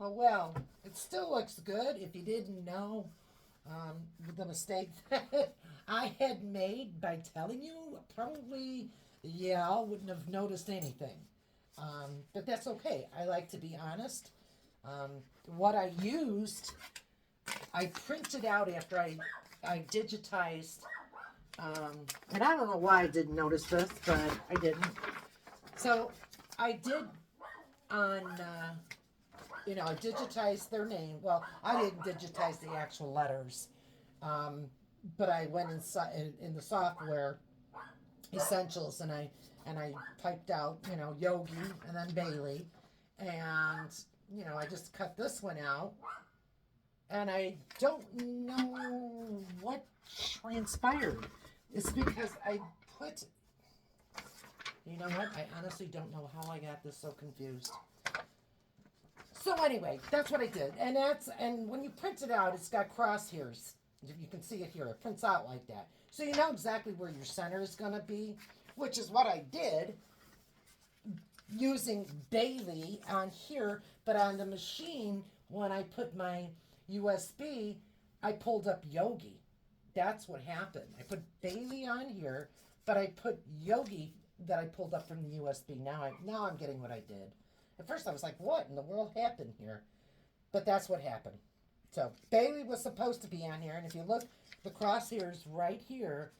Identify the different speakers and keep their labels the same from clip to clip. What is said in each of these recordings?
Speaker 1: Oh, well, it still looks good. If you didn't know the mistake that I had made by telling you, probably, yeah, I wouldn't have noticed anything. But that's okay. I like to be honest. What I used, I printed out after I digitized, and I don't know why I didn't notice this, but I didn't. So I did on I digitized their name. Well, I didn't digitize the actual letters, um, but I went inside in the software essentials and I typed out Yogi and then Bailey, and I just cut this one out, and I don't know what transpired. It's because I put. You know what? I honestly don't know how I got this so confused. So anyway, that's what I did, and when you print it out, it's got crosshairs. You can see it here. It prints out like that, so you know exactly where your center is going to be, which is what I did using Bailey on here. But on the machine, when I put my USB, I pulled up Yogi. That's what happened. I put Bailey on here, but I put Yogi that I pulled up from the USB. Now I'm getting what I did. At first I was like, what in the world happened here? But that's what happened. So Bailey was supposed to be on here, and if you look, the crosshairs right here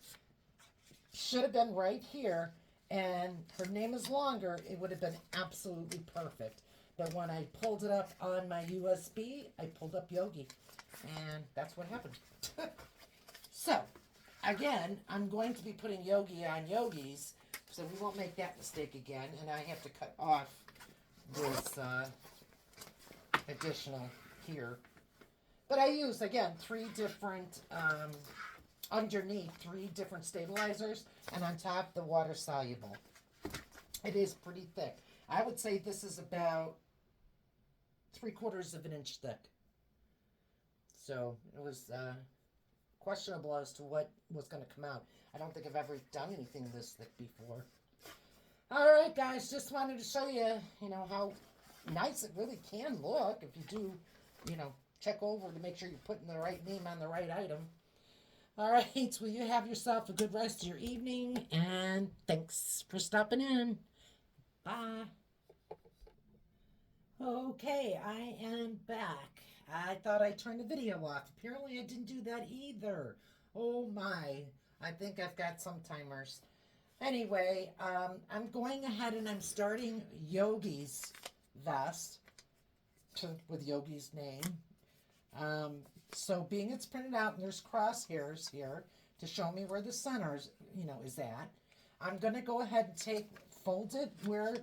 Speaker 1: should have been right here, and her name is longer, it would have been absolutely perfect. But when I pulled it up on my USB, I pulled up Yogi, and that's what happened. So, again, I'm going to be putting Yogi on Yogis, so we won't make that mistake again, and I have to cut off this additional here. But I use, again, three different, underneath, three different stabilizers, and on top, the water soluble. It is pretty thick. I would say this is about 3/4 of an inch thick. So it was questionable as to what was going to come out. I don't think I've ever done anything this thick before. All right, guys, just wanted to show you, how nice it really can look if you do, check over to make sure you're putting the right name on the right item. All right, well, you have yourself a good rest of your evening, and thanks for stopping in. Bye. Okay, I am back. I thought I turned the video off. Apparently, I didn't do that either. Oh my, I think I've got some timers. Anyway, I'm going ahead and I'm starting Yogi's vest with Yogi's name. So being it's printed out and there's crosshairs here to show me where the center is at, I'm going to go ahead and fold it where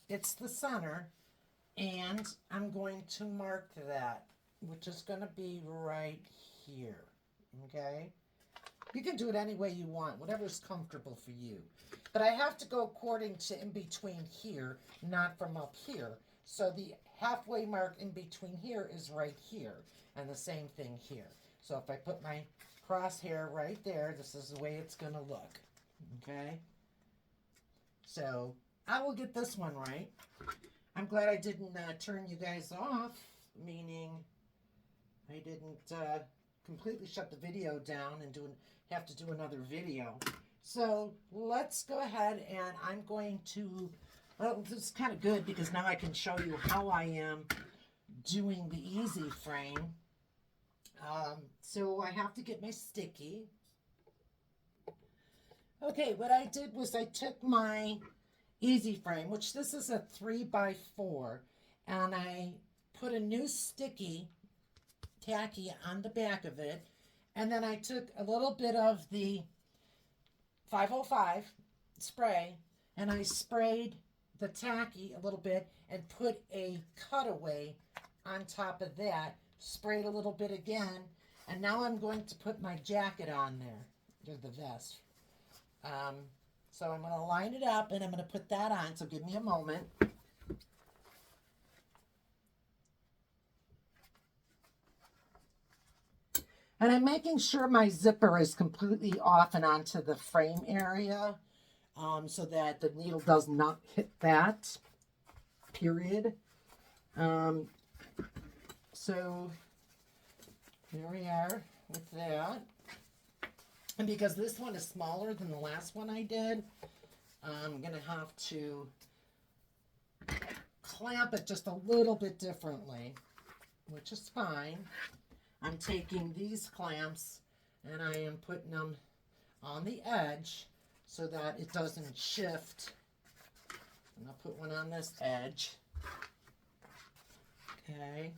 Speaker 1: it's the center, and I'm going to mark that, which is going to be right here. Okay? You can do it any way you want, whatever's comfortable for you. But I have to go according to in between here, not from up here. So the halfway mark in between here is right here, and the same thing here. So if I put my crosshair right there, this is the way it's going to look. Okay? So I will get this one right. I'm glad I didn't turn you guys off, meaning I didn't completely shut the video down and have to do another video. So let's go ahead, and I'm going to, well, this is kind of good because now I can show you how I am doing the easy frame. So I have to get my sticky. Okay, what I did was I took my easy frame, which this is a 3x4, and I put a new sticky tacky on the back of it, and then I took a little bit of the 505 spray, and I sprayed the tacky a little bit and put a cutaway on top of that, sprayed a little bit again, and now I'm going to put my jacket on there, or the vest. So I'm going to line it up, and I'm going to put that on, so give me a moment. And I'm making sure my zipper is completely off and onto the frame area, so that the needle does not hit that, period. So here we are with that. And because this one is smaller than the last one I did, I'm going to have to clamp it just a little bit differently, which is fine. I'm taking these clamps and I am putting them on the edge so that it doesn't shift. And I'll put one on this edge. Okay.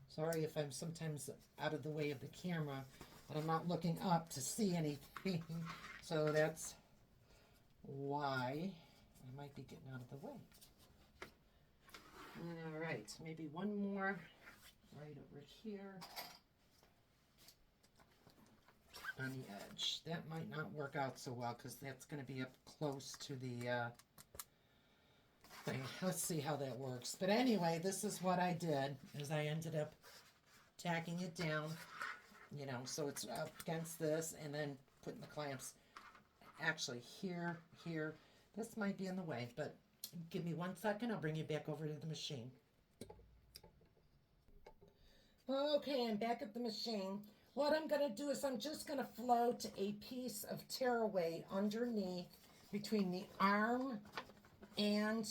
Speaker 1: Sorry if I'm sometimes out of the way of the camera, but I'm not looking up to see anything. So that's why I might be getting out of the way. All right, maybe one more right over here on the edge. That might not work out so well because that's going to be up close to the thing. Let's see how that works. But anyway, this is what I did, is I ended up tacking it down, you know, so it's up against this, and then putting the clamps actually here. This might be in the way, but give me 1 second. I'll bring you back over to the machine. Okay, I'm back at the machine. What I'm going to do is I'm just going to float a piece of tearaway underneath between the arm and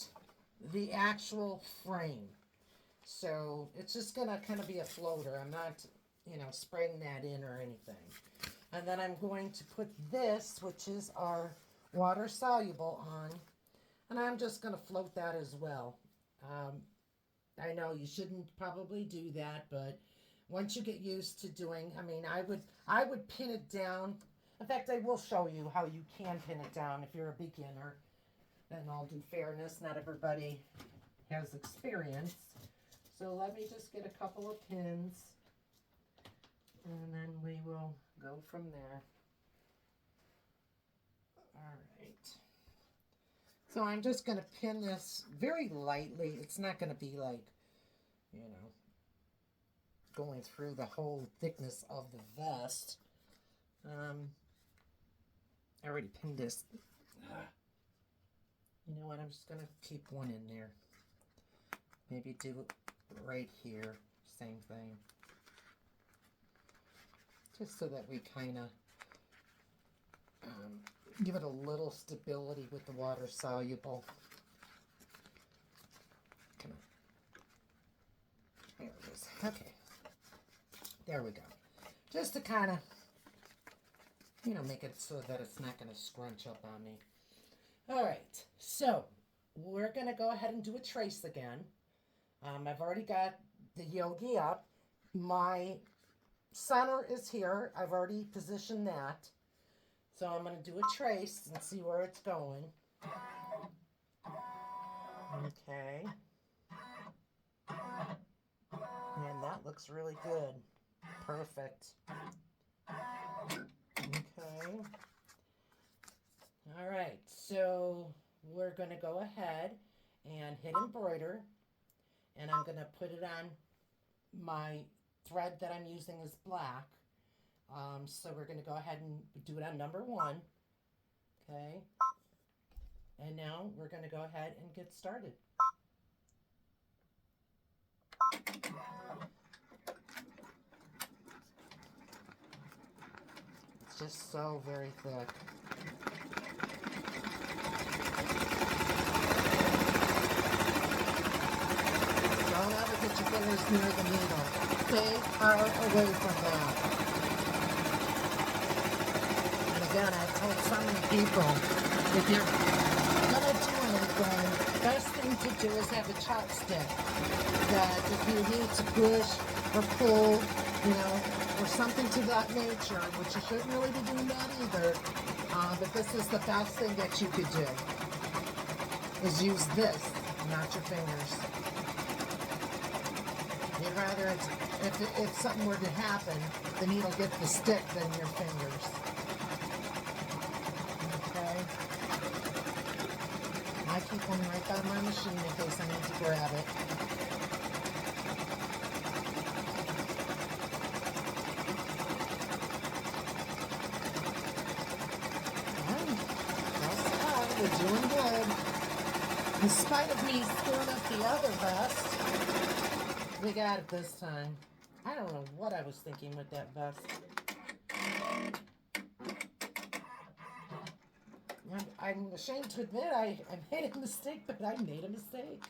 Speaker 1: the actual frame. So it's just going to kind of be a floater. I'm not, you know, spraying that in or anything. And then I'm going to put this, which is our water soluble, on. And I'm just going to float that as well. I know you shouldn't probably do that, but once you get used to doing, I mean, I would pin it down. In fact, I will show you how you can pin it down if you're a beginner. And I'll do fairness. Not everybody has experience. So let me just get a couple of pins, and then we will go from there. All right. So I'm just going to pin this very lightly. It's not going to be like, you know, going through the whole thickness of the vest. I already pinned this. You know what? I'm just going to keep one in there. Maybe do it right here. Same thing. Just so that we kind of give it a little stability with the water soluble. Come on. There it is. Okay. There we go. Just to kind of, you know, make it so that it's not going to scrunch up on me. All right. So we're going to go ahead and do a trace again. I've already got the yogi up. My center is here. I've already positioned that. So I'm going to do a trace and see where it's going. Okay. And that looks really good. Perfect. Okay. All right. So we're going to go ahead and hit embroider. And I'm going to put it on my thread that I'm using is black. So we're going to go ahead and do it on number 1. Okay. And now we're going to go ahead and get started. It's just so very thick. Don't ever get your fingers near the needle. Stay far away from that. Again, I've told so many people, if you're going to do anything, the best thing to do is have a chopstick. That if you need to push or pull, you know, or something to that nature, which you shouldn't really be doing that either, but this is the best thing that you could do, is use this, not your fingers. You'd rather, if something were to happen, the needle get the stick than your fingers. I keep one right by my machine in case I need to grab it. Alright, we're doing good. In spite of me screwing up the other vest, We got it this time. I don't know what I was thinking with that vest. I'm ashamed to admit I made a mistake, but I made a mistake.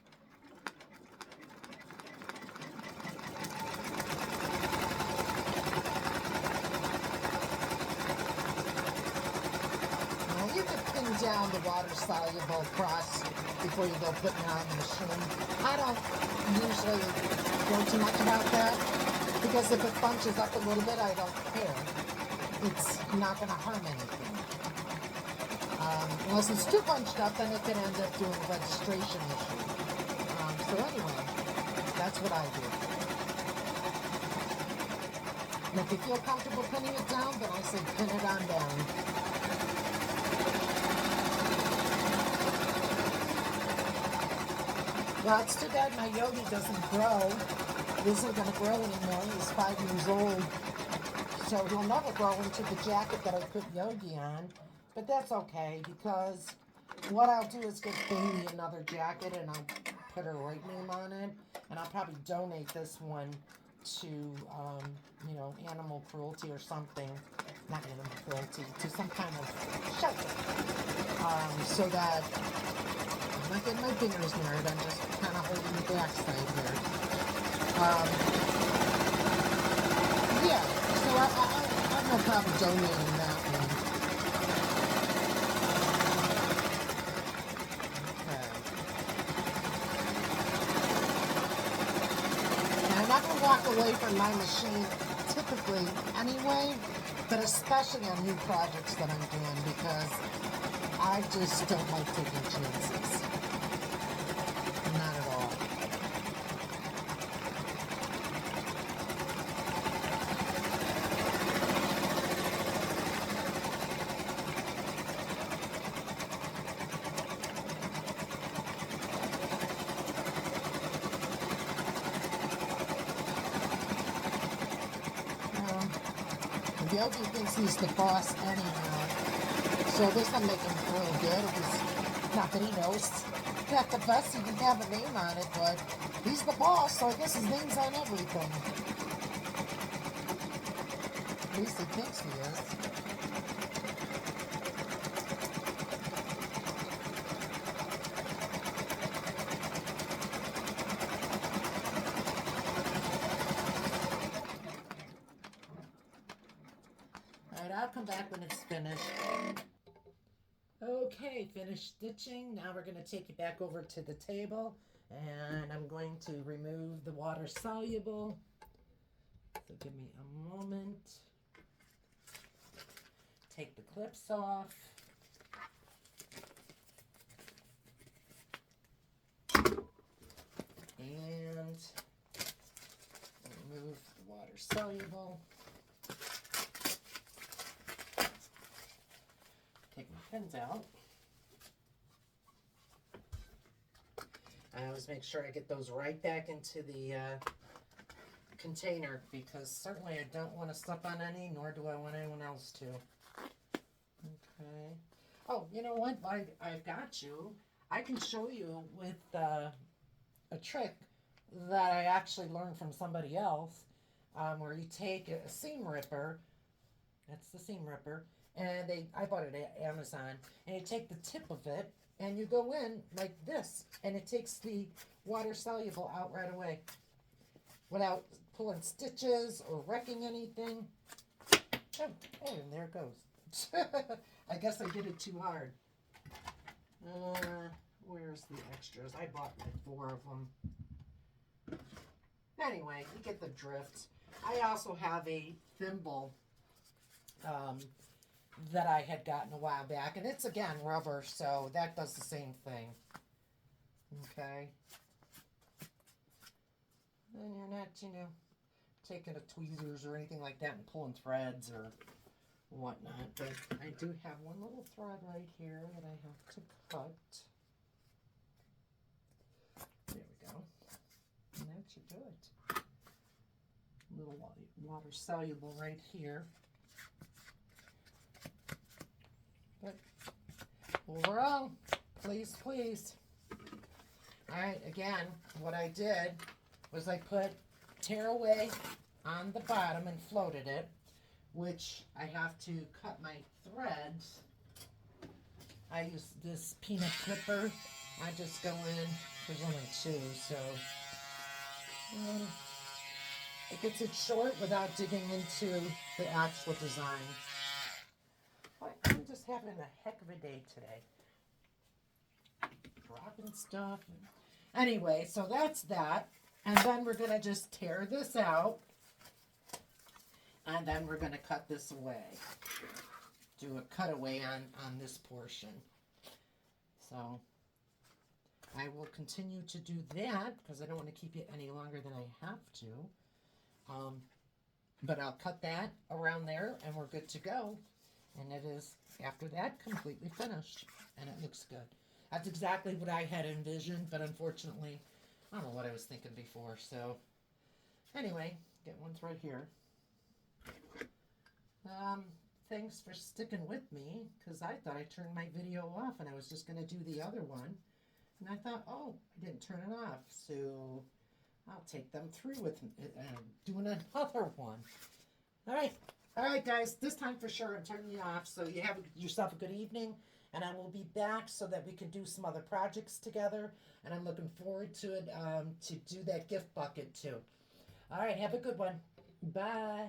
Speaker 1: Now you can pin down the water-soluble cross before you go putting it on the machine. I don't usually worry too much about that because if it bunches up a little bit, I don't care. It's not going to harm anything. Unless it's too bunched up, then it can end up doing a registration issue. So anyway, that's what I do. And if you feel comfortable pinning it down, then I say pin it on down. Well, it's too bad my Yogi doesn't grow. He isn't going to grow anymore. He's 5 years old. So he'll never grow into the jacket that I put Yogi on. But that's okay, because what I'll do is get Bailey another jacket and I'll put her right name on it. And I'll probably donate this one to, you know, animal cruelty or something. Not animal cruelty, to some kind of shelter. So that I'm not getting my fingers married, I'm just kind of holding the backside here. Yeah, so I have no problem donating that one. Walk away from my machine typically anyway, but especially on new projects that I'm doing because I just don't like taking chances. Not at all. Yogi thinks he's the boss anyhow, so this will make him feel good. Not that he knows that the vest even have a name on it, but he's the boss, so I guess his name's on everything. At least he thinks he is. I'll come back when it's finished. Okay, finished stitching. Now we're going to take it back over to the table, and I'm going to remove the water soluble. So give me a moment. Take the clips off. And remove the water soluble. Take my pins out. I always make sure I get those right back into the container because certainly I don't want to step on any, nor do I want anyone else to. Okay. Oh, you know what? I've got you. I can show you with a trick that I actually learned from somebody else, where you take a seam ripper. That's the seam ripper. And I bought it at Amazon, and you take the tip of it, and you go in like this, and it takes the water soluble out right away without pulling stitches or wrecking anything. Oh, and there it goes. I guess I did it too hard. Where's the extras? I bought like 4 of them. Anyway, you get the drift. I also have a thimble that I had gotten a while back, and it's again rubber, so that does the same thing. Okay. And you're not, you know, taking a tweezers or anything like that and pulling threads or whatnot. But I do have one little thread right here that I have to cut. There we go. And that should do it. Little water soluble right here. But overall, please. All right, again, what I did was I put tear away on the bottom and floated it, which I have to cut my threads. I use this peanut clipper. I just go in, there's only two, so it gets it short without digging into the actual design. I'm just having a heck of a day today. Dropping stuff. Anyway, so that's that. And then we're going to just tear this out. And then we're going to cut this away. Do a cutaway on this portion. So I will continue to do that because I don't want to keep it any longer than I have to. But I'll cut that around there and we're good to go. And it is, after that, completely finished. And it looks good. That's exactly what I had envisioned, but unfortunately, I don't know what I was thinking before. So, anyway, get one right here. Thanks for sticking with me, because I thought I turned my video off, and I was just going to do the other one. And I thought, oh, I didn't turn it off, so I'll take them through with doing another one. All right, guys, this time for sure I'm turning you off, so you have yourself a good evening, and I will be back so that we can do some other projects together, and I'm looking forward to it, to do that gift bucket too. All right, have a good one. Bye.